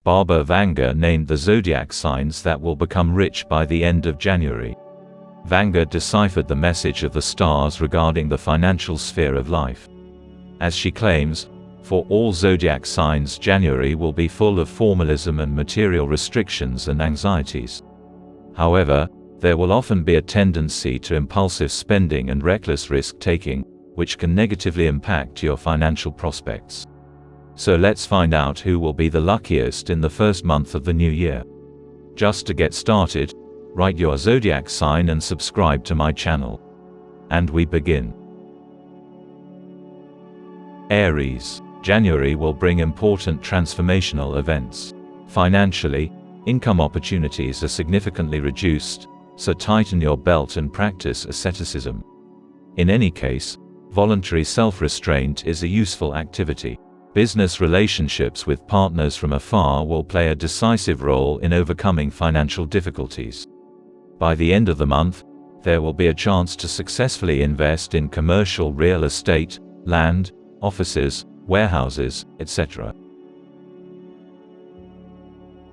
Barber Vanga named the zodiac signs that will become rich by the end of January. Vanga deciphered the message of the stars regarding the financial sphere of life. As she claims, for all zodiac signs, January will be full of formalism and material restrictions and anxieties. However, there will often be a tendency to impulsive spending and reckless risk-taking, which can negatively impact your financial prospects. So let's find out who will be the luckiest in the first month of the new year. Just to get started, write your zodiac sign and subscribe to my channel. And we begin. Aries. January will bring important transformational events. Financially, income opportunities are significantly reduced, so tighten your belt and practice asceticism. In any case, voluntary self-restraint is a useful activity. Business relationships with partners from afar will play a decisive role in overcoming financial difficulties. By the end of the month, there will be a chance to successfully invest in commercial real estate, land, offices, warehouses, etc.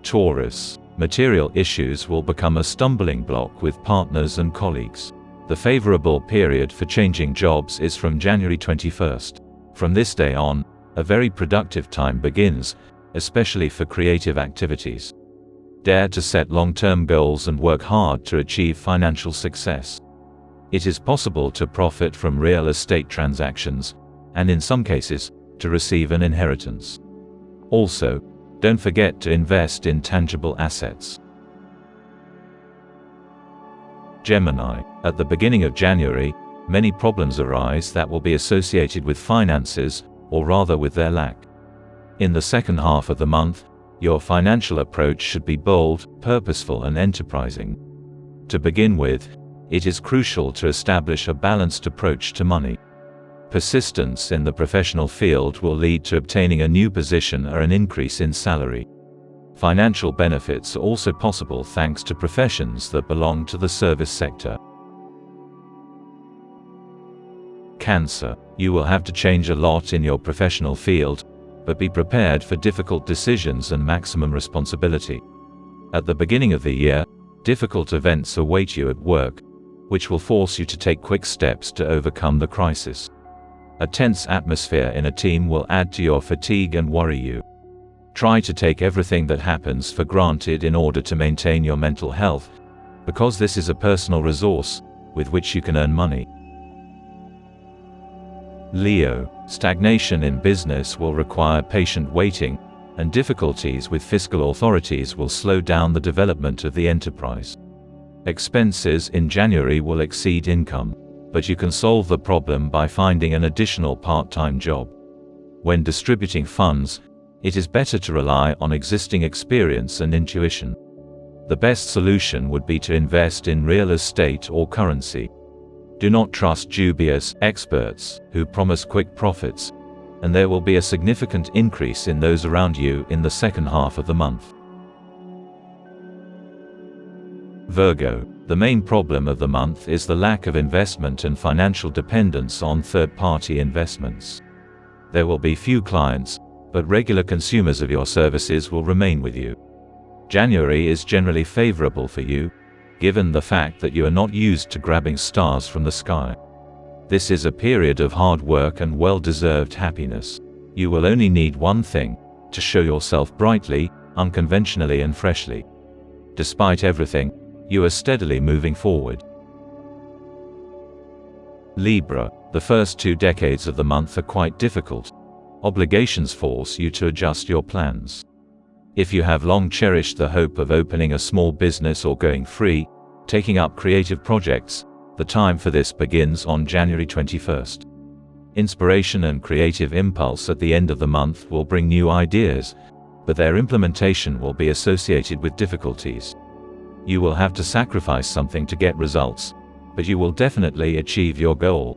Taurus. Material issues will become a stumbling block with partners and colleagues. The favorable period for changing jobs is from January 21st. From this day on, a very productive time begins, especially for creative activities. Dare to set long-term goals and work hard to achieve financial success. It is possible to profit from real estate transactions, and in some cases, to receive an inheritance. Also, don't forget to invest in tangible assets. Gemini. At the beginning of January, many problems arise that will be associated with finances, or rather with their lack. In the second half of the month, your financial approach should be bold, purposeful and enterprising. To begin with, it is crucial to establish a balanced approach to money. Persistence in the professional field will lead to obtaining a new position or an increase in salary. Financial benefits are also possible thanks to professions that belong to the service sector. Cancer. You will have to change a lot in your professional field, but be prepared for difficult decisions and maximum responsibility. At the beginning of the year, difficult events await you at work, which will force you to take quick steps to overcome the crisis. A tense atmosphere in a team will add to your fatigue and worry you. Try to take everything that happens for granted in order to maintain your mental health, because this is a personal resource with which you can earn money. Leo. Stagnation in business will require patient waiting, and difficulties with fiscal authorities will slow down the development of the enterprise. Expenses in January will exceed income, but you can solve the problem by finding an additional part-time job. When distributing funds, it is better to rely on existing experience and intuition. The best solution would be to invest in real estate or currency. Do not trust dubious experts who promise quick profits, and there will be a significant increase in those around you in the second half of the month. Virgo. The main problem of the month is the lack of investment and financial dependence on third-party investments. There will be few clients, but regular consumers of your services will remain with you. January is generally favorable for you, given the fact that you are not used to grabbing stars from the sky. This is a period of hard work and well-deserved happiness. You will only need one thing: to show yourself brightly, unconventionally and freshly. Despite everything, you are steadily moving forward. Libra. The first 2 decades of the month are quite difficult. Obligations force you to adjust your plans. If you have long cherished the hope of opening a small business or going free, taking up creative projects, the time for this begins on January 21st. Inspiration and creative impulse at the end of the month will bring new ideas, but their implementation will be associated with difficulties. You will have to sacrifice something to get results, but you will definitely achieve your goal.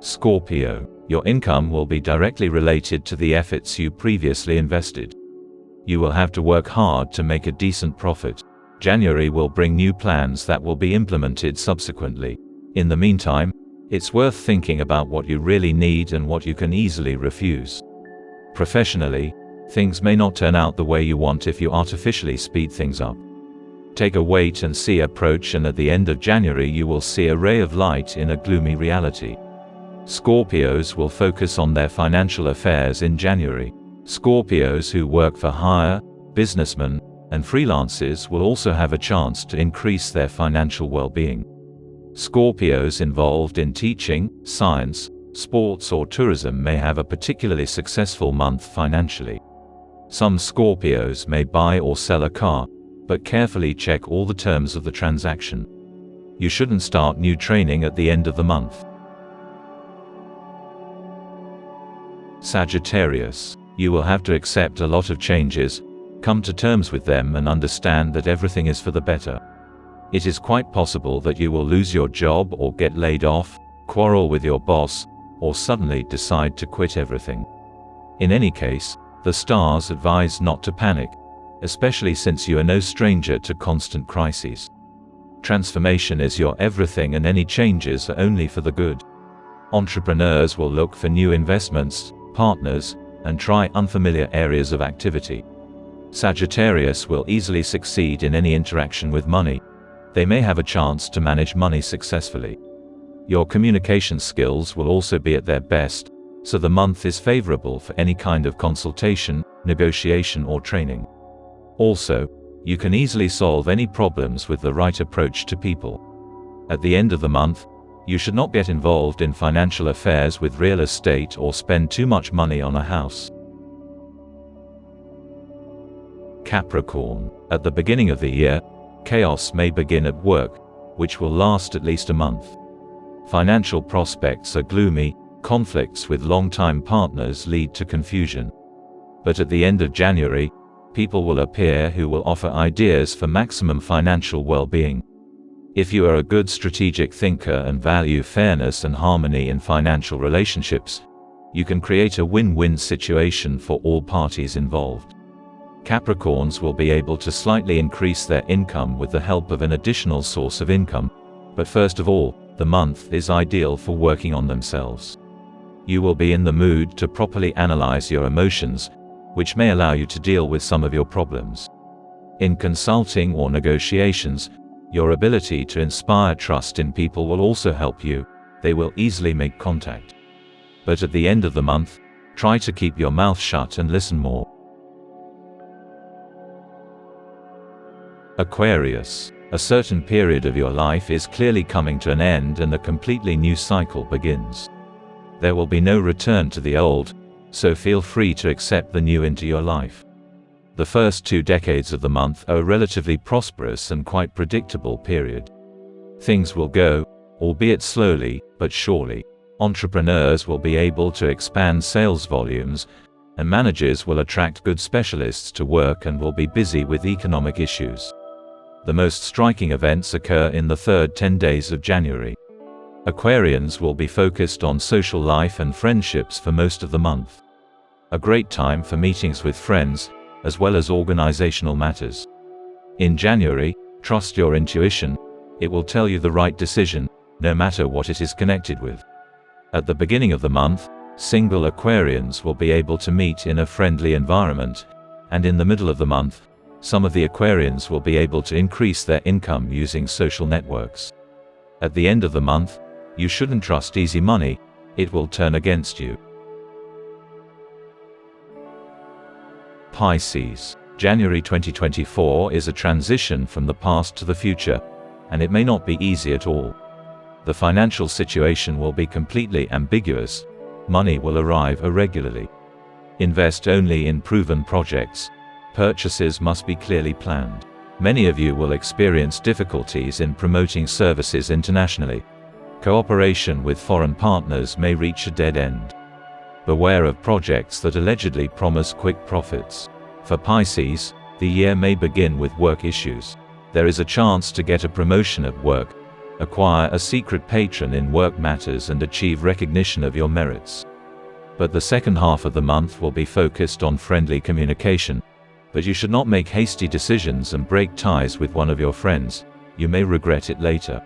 Scorpio. Your income will be directly related to the efforts you previously invested. You will have to work hard to make a decent profit. January will bring new plans that will be implemented subsequently. In the meantime, it's worth thinking about what you really need and what you can easily refuse. Professionally, things may not turn out the way you want if you artificially speed things up. Take a wait-and-see approach, and at the end of January you will see a ray of light in a gloomy reality. Scorpios will focus on their financial affairs in January. Scorpios who work for hire, businessmen, and freelancers will also have a chance to increase their financial well-being. Scorpios involved in teaching, science, sports or tourism may have a particularly successful month financially. Some Scorpios may buy or sell a car, but carefully check all the terms of the transaction. You shouldn't start new training at the end of the month. Sagittarius. You will have to accept a lot of changes, come to terms with them and understand that everything is for the better. It is quite possible that you will lose your job or get laid off, quarrel with your boss, or suddenly decide to quit everything. In any case, the stars advise not to panic, especially since you are no stranger to constant crises. Transformation is your everything, and any changes are only for the good. Entrepreneurs will look for new investments, partners, and try unfamiliar areas of activity. Sagittarius will easily succeed in any interaction with money. They may have a chance to manage money successfully. Your communication skills will also be at their best, so the month is favorable for any kind of consultation, negotiation or training. Also, you can easily solve any problems with the right approach to people. At the end of the month, you should not get involved in financial affairs with real estate or spend too much money on a house. Capricorn. At the beginning of the year, chaos may begin at work, which will last at least a month. Financial prospects are gloomy, conflicts with long-time partners lead to confusion. But at the end of January, people will appear who will offer ideas for maximum financial well-being. If you are a good strategic thinker and value fairness and harmony in financial relationships, you can create a win-win situation for all parties involved. Capricorns will be able to slightly increase their income with the help of an additional source of income, but first of all, the month is ideal for working on themselves. You will be in the mood to properly analyze your emotions, which may allow you to deal with some of your problems. In consulting or negotiations, your ability to inspire trust in people will also help you. They will easily make contact. But at the end of the month, try to keep your mouth shut and listen more. Aquarius. A certain period of your life is clearly coming to an end and a completely new cycle begins. There will be no return to the old, so feel free to accept the new into your life. The first 2 decades of the month are a relatively prosperous and quite predictable period. Things will go, albeit slowly, but surely. Entrepreneurs will be able to expand sales volumes, and managers will attract good specialists to work and will be busy with economic issues. The most striking events occur in the third 10 days of January. Aquarians will be focused on social life and friendships for most of the month. A great time for meetings with friends, as well as organizational matters. In January, trust your intuition. It will tell you the right decision, no matter what it is connected with. At the beginning of the month, single Aquarians will be able to meet in a friendly environment, and in the middle of the month, some of the Aquarians will be able to increase their income using social networks. At the end of the month, you shouldn't trust easy money, it will turn against you. Pisces. January 2024 is a transition from the past to the future, and it may not be easy at all. The financial situation will be completely ambiguous. Money will arrive irregularly. Invest only in proven projects. Purchases must be clearly planned. Many of you will experience difficulties in promoting services internationally. Cooperation with foreign partners may reach a dead end. Beware of projects that allegedly promise quick profits. For Pisces, the year may begin with work issues. There is a chance to get a promotion at work, acquire a secret patron in work matters and achieve recognition of your merits. But the second half of the month will be focused on friendly communication. But you should not make hasty decisions and break ties with one of your friends. You may regret it later.